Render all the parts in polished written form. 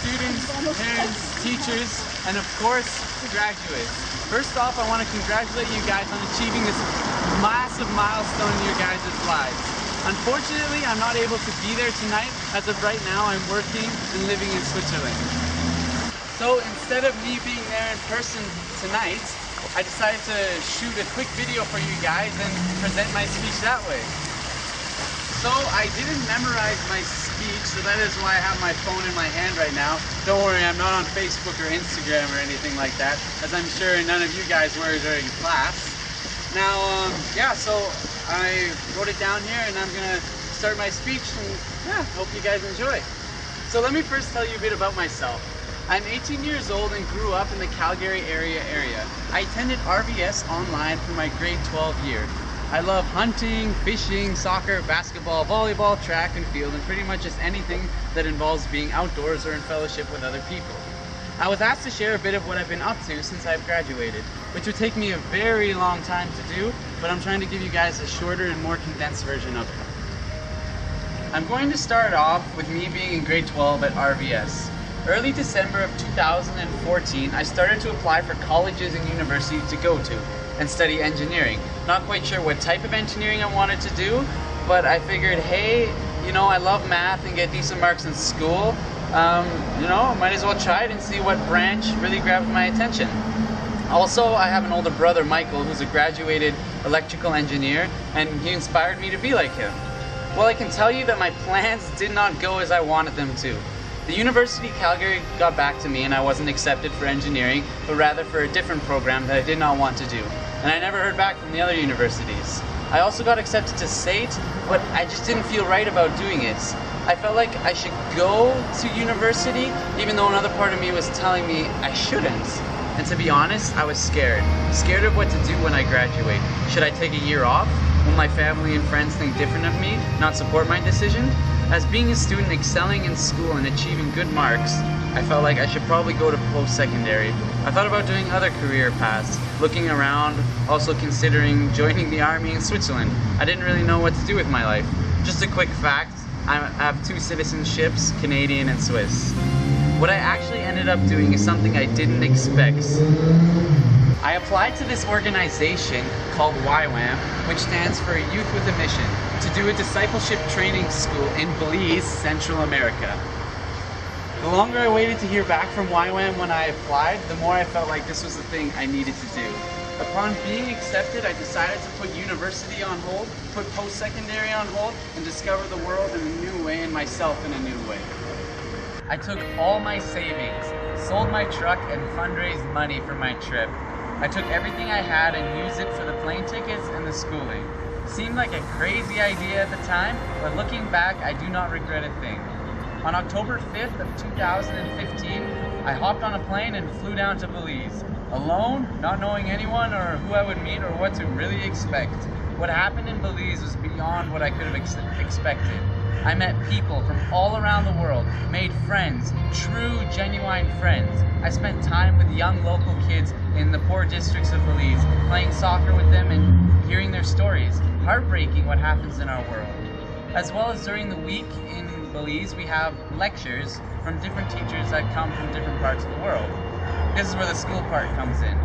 students, parents, teachers, and of course, graduates. First off, I want to congratulate you guys on achieving this massive milestone in your guys' lives. Unfortunately, I'm not able to be there tonight. As of right now, I'm working and living in Switzerland. So instead of me being there in person tonight, I decided to shoot a quick video for you guys and present my speech that way. So I didn't memorize my speech, so that is why I have my phone in my hand right now. Don't worry, I'm not on Facebook or Instagram or anything like that, as I'm sure none of you guys were during class. Now, yeah, so I wrote it down here and I'm gonna start my speech and yeah, hope you guys enjoy. So let me first tell you a bit about myself. I'm 18 years old and grew up in the Calgary area. I attended RVS online for my grade 12 year. I love hunting, fishing, soccer, basketball, volleyball, track and field, and pretty much just anything that involves being outdoors or in fellowship with other people. I was asked to share a bit of what I've been up to since I've graduated, which would take me a very long time to do, but I'm trying to give you guys a shorter and more condensed version of it. I'm going to start off with me being in grade 12 at RVS. Early December of 2014, I started to apply for colleges and universities to go to and study engineering. Not quite sure what type of engineering I wanted to do, but I figured, hey, you know, I love math and get decent marks in school. You know, might as well try it and see what branch really grabs my attention. Also, I have an older brother, Michael, who's a graduated electrical engineer, and he inspired me to be like him. Well, I can tell you that my plans did not go as I wanted them to. The University of Calgary got back to me and I wasn't accepted for engineering, but rather for a different program that I did not want to do. And I never heard back from the other universities. I also got accepted to SAIT, but I just didn't feel right about doing it. I felt like I should go to university, even though another part of me was telling me I shouldn't. And to be honest, I was scared. Scared of what to do when I graduate. Should I take a year off? Will my family and friends think different of me, not support my decision? As being a student excelling in school and achieving good marks, I felt like I should probably go to post-secondary. I thought about doing other career paths, looking around, also considering joining the army in Switzerland. I didn't really know what to do with my life. Just a quick fact, I have 2 citizenships, Canadian and Swiss. What I actually ended up doing is something I didn't expect. I applied to this organization called YWAM, which stands for Youth with a Mission, to do a discipleship training school in Belize, Central America. The longer I waited to hear back from YWAM when I applied, the more I felt like this was the thing I needed to do. Upon being accepted, I decided to put university on hold, put post-secondary on hold, and discover the world in a new way and myself in a new way. I took all my savings, sold my truck, and fundraised money for my trip. I took everything I had and used it for the plane tickets and the schooling. Seemed like a crazy idea at the time, but looking back, I do not regret a thing. On October 5th of 2015, I hopped on a plane and flew down to Belize. Alone, not knowing anyone or who I would meet or what to really expect. What happened in Belize was beyond what I could have expected. I met people from all around the world, made friends, true, genuine friends. I spent time with young local kids in the poor districts of Belize, playing soccer with them and hearing their stories. Heartbreaking what happens in our world. As well as during the week in Belize, we have lectures from different teachers that come from different parts of the world. This is where the school part comes in.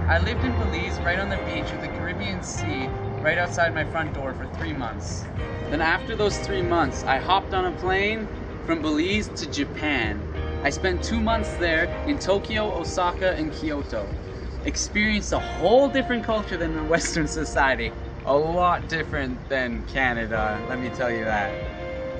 I lived in Belize right on the beach with the Caribbean Sea right outside my front door for 3 months. Then after those 3 months, I hopped on a plane from Belize to Japan. I spent 2 months there in Tokyo, Osaka, and Kyoto. Experienced a whole different culture than in Western society. A lot different than Canada, let me tell you that.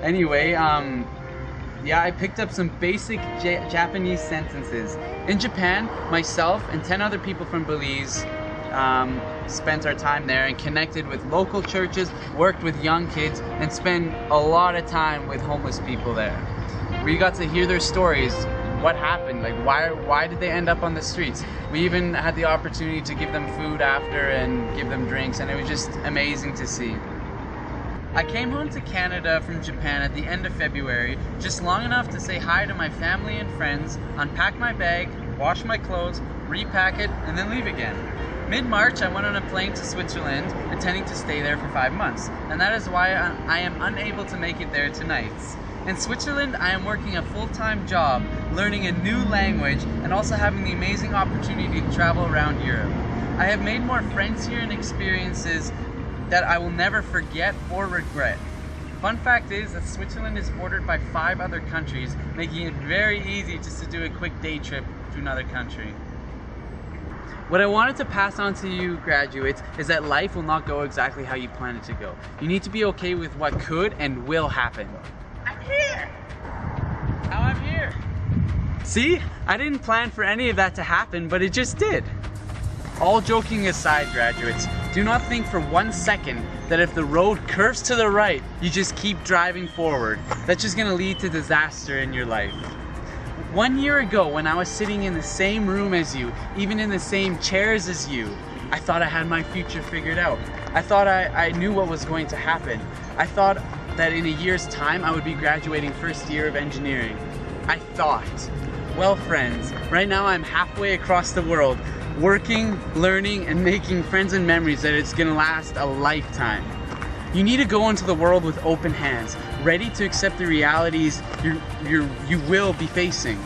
Anyway, yeah, I picked up some basic Japanese sentences. In Japan, myself and 10 other people from Belize spent our time there and connected with local churches, worked with young kids, and spent a lot of time with homeless people there. We got to hear their stories, what happened, like why did they end up on the streets. We even had the opportunity to give them food after and give them drinks, and it was just amazing to see. I came home to Canada from Japan at the end of February, just long enough to say hi to my family and friends, unpack my bag, wash my clothes, repack it, and then leave again. Mid-March, I went on a plane to Switzerland, intending to stay there for 5 months, and that is why I am unable to make it there tonight. In Switzerland, I am working a full-time job, learning a new language, and also having the amazing opportunity to travel around Europe. I have made more friends here and experiences that I will never forget or regret. Fun fact is that Switzerland is bordered by 5 other countries, making it very easy just to do a quick day trip to another country. What I wanted to pass on to you graduates is that life will not go exactly how you plan it to go. You need to be okay with what could and will happen. I'm here! Now I'm here! See? I didn't plan for any of that to happen, but it just did. All joking aside, graduates, do not think for 1 second that if the road curves to the right, you just keep driving forward. That's just gonna lead to disaster in your life. 1 year ago, when I was sitting in the same room as you, even in the same chairs as you, I thought I had my future figured out. I thought I knew what was going to happen. I thought that in a year's time, I would be graduating first year of engineering. I thought. Well, friends, right now I'm halfway across the world, working, learning, and making friends and memories that it's gonna last a lifetime. You need to go into the world with open hands, ready to accept the realities you will be facing.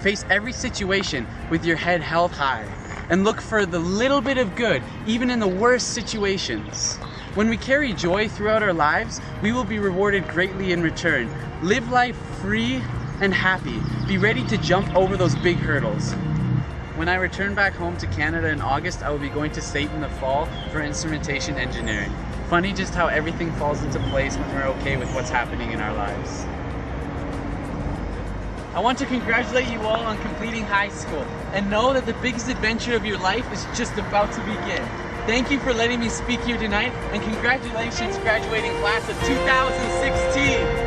Face every situation with your head held high, and look for the little bit of good, even in the worst situations. When we carry joy throughout our lives, we will be rewarded greatly in return. Live life free and happy. Be ready to jump over those big hurdles. When I return back home to Canada in August, I will be going to SAIT in the fall for instrumentation engineering. Funny just how everything falls into place when we're okay with what's happening in our lives. I want to congratulate you all on completing high school and know that the biggest adventure of your life is just about to begin. Thank you for letting me speak here tonight, and congratulations graduating class of 2016!